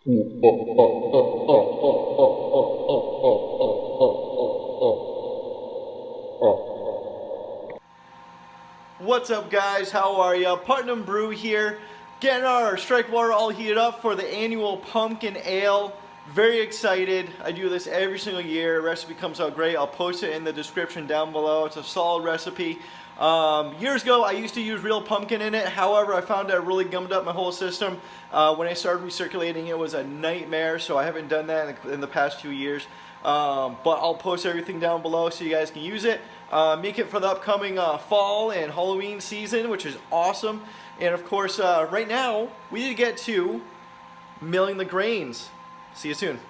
What's up, guys? How are ya? Putnam Brew here, getting our strike water all heated up for the annual pumpkin ale. Very excited. I do this every single year. Recipe comes out great. I'll post it in the description down below. It's a solid recipe. Years ago, I used to use real pumpkin in it. However, I found that it really gummed up my whole system. When I started recirculating, it was a nightmare, so I haven't done that in the past 2 years. But I'll post everything down below so you guys can use it. Make it for the upcoming fall and Halloween season, which is awesome. And of course, right now, we need to get to milling the grains. See you soon.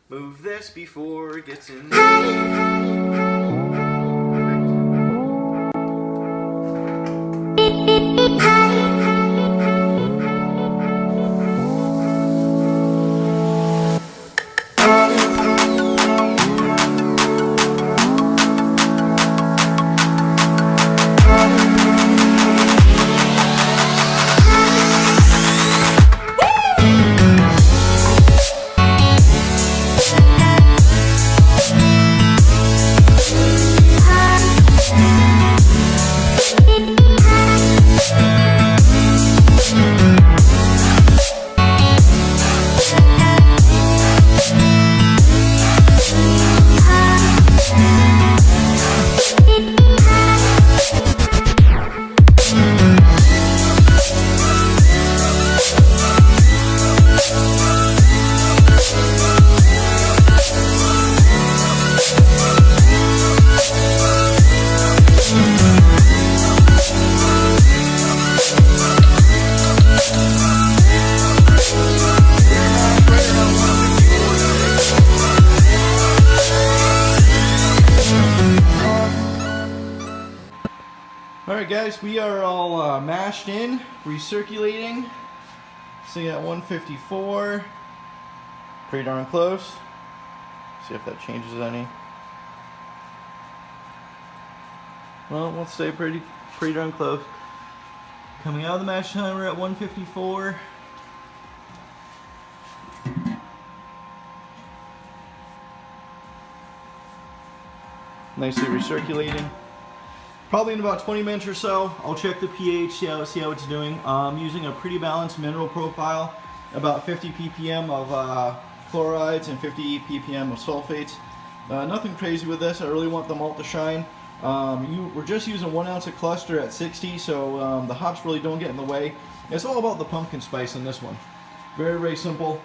Move this before it gets in. Alright guys, we are all mashed in, recirculating, sitting at 154, pretty darn close. See if that changes any. Well, we'll stay pretty darn close. Coming out of the mash timer at 154. Nicely recirculating. Probably in about 20 minutes or so, I'll check the pH, see how it's doing. I'm using a pretty balanced mineral profile, about 50 ppm of chlorides and 50 ppm of sulfates. Nothing crazy with this. I really want the malt to shine. We're just using 1 ounce of cluster at 60, so the hops really don't get in the way. It's all about the pumpkin spice in this one. Very, very simple.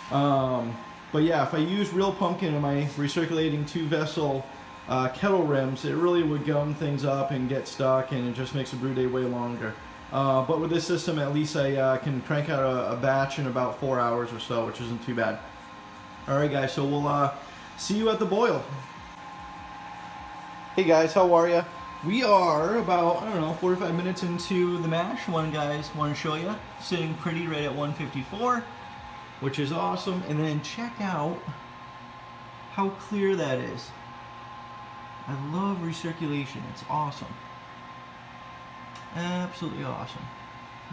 But yeah, if I use real pumpkin in my recirculating 2-vessel kettle rims, it really would gum things up and get stuck, and it just makes the brew day way longer. But with this system, at least I can crank out a batch in about 4 hours or so, which isn't too bad. Alright guys, so we'll see you at the boil. Hey guys, how are ya? We are about, I don't know, 45 minutes into the mash. Want to show you, sitting pretty right at 154, which is awesome. And then check out how clear that is. I love recirculation. It's awesome. Absolutely awesome.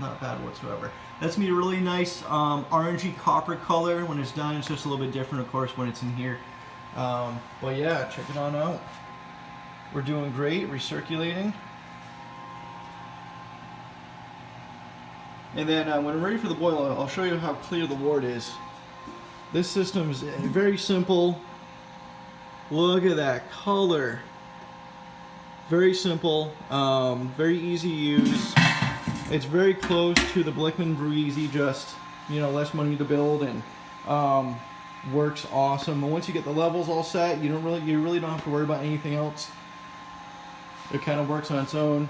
Not bad whatsoever. That's me a really nice orangey copper color. When it's done, it's just a little bit different, of course, when it's in here. But yeah, check it on out. We're doing great, recirculating. And then when we're ready for the boil, I'll show you how clear the wort is. This system is very simple. Look at that color. Very simple, very easy to use. It's very close to the Blickman Brew Easy, just, you know, less money to build, and works awesome. And once you get the levels all set, you really don't have to worry about anything else. It kind of works on its own.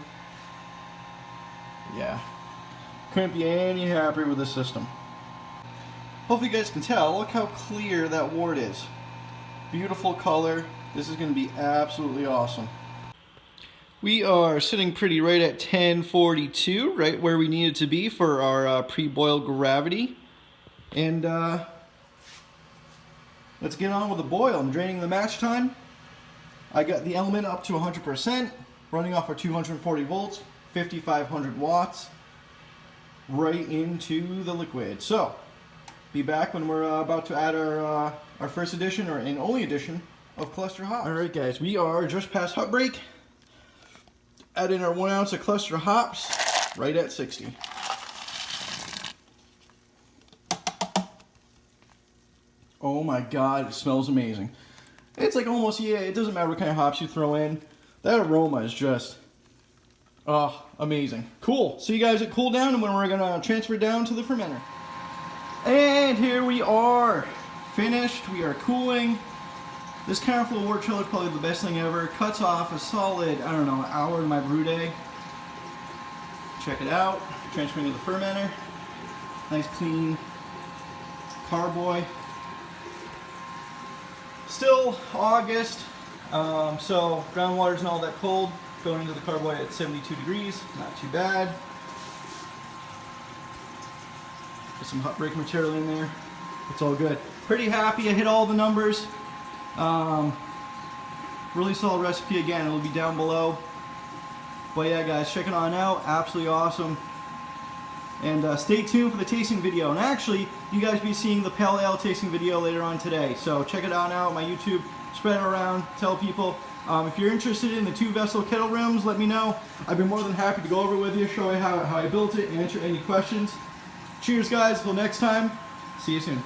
Yeah. Couldn't be any happier with this system. Hopefully you guys can tell, look how clear that wort is. Beautiful color. This is going to be absolutely awesome. We are sitting pretty right at 1042, right where we needed to be for our pre-boil gravity. And let's get on with the boil. I'm draining the match time. I got the element up to 100%, running off of 240 volts, 5500 watts, right into the liquid. So, be back when we're about to add our first edition, or an only edition, of cluster hops. Alright guys, we are just past hop break. Add in our 1 ounce of cluster hops, right at 60. Oh my god, it smells amazing. It's like almost, yeah, it doesn't matter what kind of hops you throw in. That aroma is just, oh, amazing. Cool. See you guys at cool down and when we're gonna transfer it down to the fermenter. And here we are, finished. We are cooling. This counterflow wort chiller is probably the best thing ever. Cuts off a solid, I don't know, hour of my brew day. Check it out. Transferring to the fermenter. Nice clean carboy. Still August, so groundwater's not all that cold. Going into the carboy at 72 degrees, not too bad. Put some hot break material in there. It's all good. Pretty happy. I hit all the numbers. Really solid recipe. Again, it'll be down below. But yeah, guys, check it on out. Absolutely awesome. And stay tuned for the tasting video. And actually, you guys will be seeing the Pale Ale tasting video later on today. So check it out now on my YouTube. Spread it around. Tell people. If you're interested in the 2-vessel kettle rims, let me know. I'd be more than happy to go over with you, show you how I built it, and answer any questions. Cheers, guys. Till next time. See you soon.